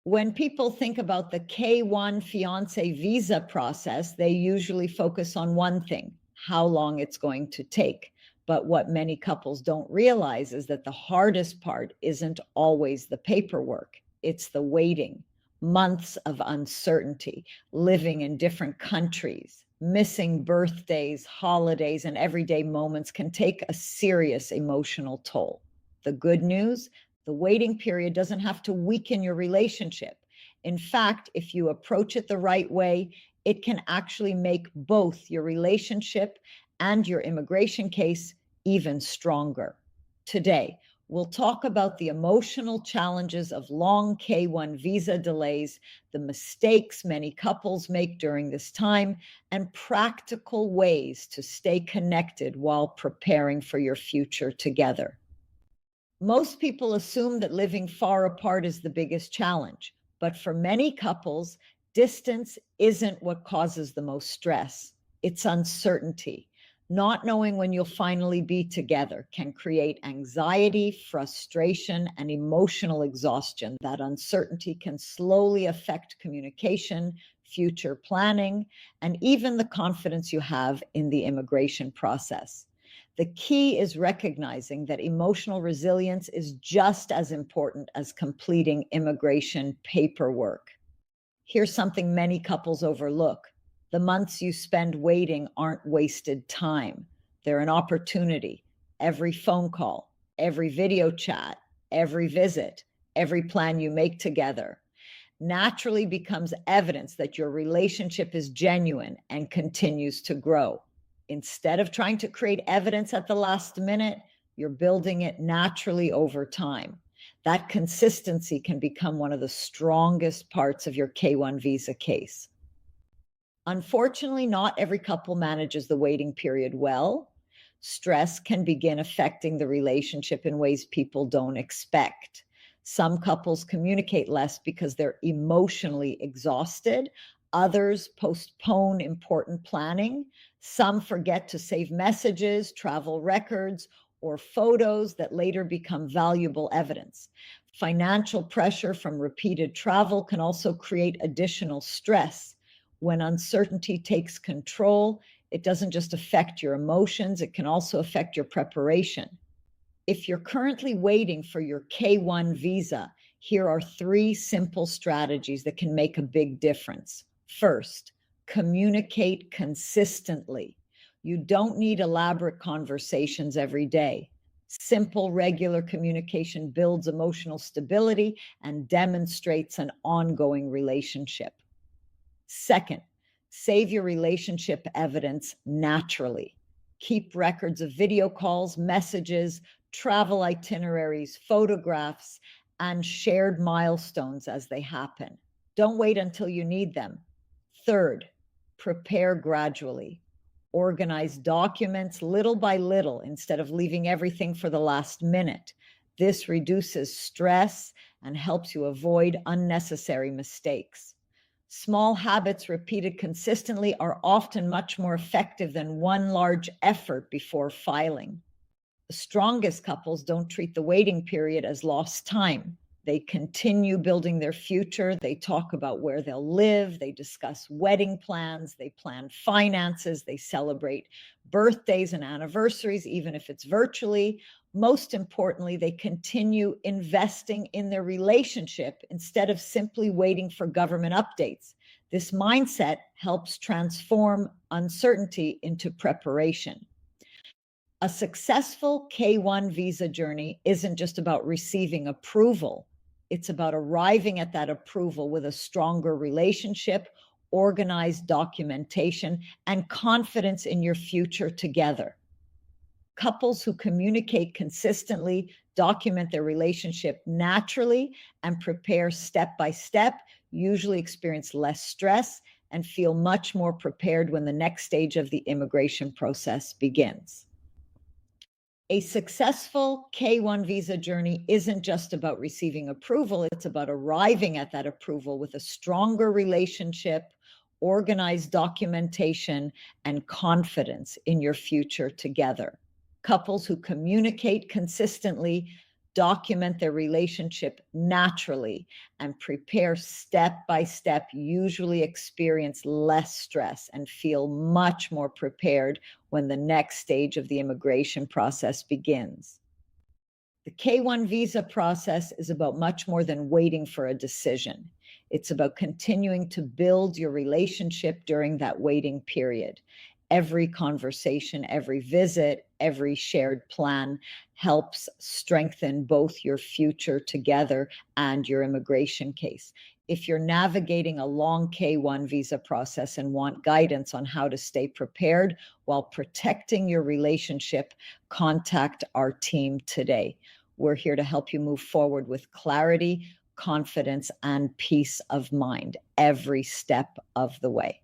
When people think about the K-1 fiancé visa process, they usually focus on one thing, how long it's going to take. But what many couples don't realize is that the hardest part isn't always the paperwork, it's the waiting, months of uncertainty, living in different countries, missing birthdays, holidays, and everyday moments can take a serious emotional toll. The good news, the waiting period doesn't have to weaken your relationship. In fact, if you approach it the right way, it can actually make both your relationship and your immigration case even stronger. Today, we'll talk about the emotional challenges of long K-1 visa delays, the mistakes many couples make during this time, and practical ways to stay connected while preparing for your future together. Most people assume that living far apart is the biggest challenge, but for many couples, distance isn't what causes the most stress. It's uncertainty. Not knowing when you'll finally be together can create anxiety, frustration, and emotional exhaustion. That uncertainty can slowly affect communication, future planning, and even the confidence you have in the immigration process. The key is recognizing that emotional resilience is just as important as completing immigration paperwork. Here's something many couples overlook. The months you spend waiting aren't wasted time. They're an opportunity. Every phone call, every video chat, every visit, every plan you make together naturally becomes evidence that your relationship is genuine and continues to grow. Instead of trying to create evidence at the last minute, you're building it naturally over time. That consistency can become one of the strongest parts of your K-1 visa case. Unfortunately, not every couple manages the waiting period well. Stress can begin affecting the relationship in ways people don't expect. Some couples communicate less because they're emotionally exhausted. Others postpone important planning. Some forget to save messages, travel records, or photos that later become valuable evidence. Financial pressure from repeated travel can also create additional stress. When uncertainty takes control, it doesn't just affect your emotions, it can also affect your preparation. If you're currently waiting for your K-1 visa, here are 3 simple strategies that can make a big difference. First, communicate consistently. You don't need elaborate conversations every day. Simple, regular communication builds emotional stability and demonstrates an ongoing relationship. Second, save your relationship evidence naturally. Keep records of video calls, messages, travel itineraries, photographs, and shared milestones as they happen. Don't wait until you need them. Third, prepare gradually. Organize documents little by little instead of leaving everything for the last minute. This reduces stress and helps you avoid unnecessary mistakes. Small habits repeated consistently are often much more effective than one large effort before filing. The strongest couples don't treat the waiting period as lost time. They continue building their future. They talk about where they'll live. They discuss wedding plans. They plan finances. They celebrate birthdays and anniversaries, even if it's virtually. Most importantly, they continue investing in their relationship instead of simply waiting for government updates. This mindset helps transform uncertainty into preparation. A successful K-1 visa journey isn't just about receiving approval. It's about arriving at that approval with a stronger relationship, organized documentation, and confidence in your future together. Couples who communicate consistently, document their relationship naturally, and prepare step by step usually experience less stress and feel much more prepared when the next stage of the immigration process begins. A successful K-1 visa journey isn't just about receiving approval, it's about arriving at that approval with a stronger relationship, organized documentation, and confidence in your future together. Couples who communicate consistently, document their relationship naturally, and prepare step by step, usually experience less stress and feel much more prepared when the next stage of the immigration process begins. The K-1 visa process is about much more than waiting for a decision. It's about continuing to build your relationship during that waiting period. Every conversation, every visit, every shared plan helps strengthen both your future together and your immigration case. If you're navigating a long K-1 visa process and want guidance on how to stay prepared while protecting your relationship, contact our team today. We're here to help you move forward with clarity, confidence, and peace of mind every step of the way.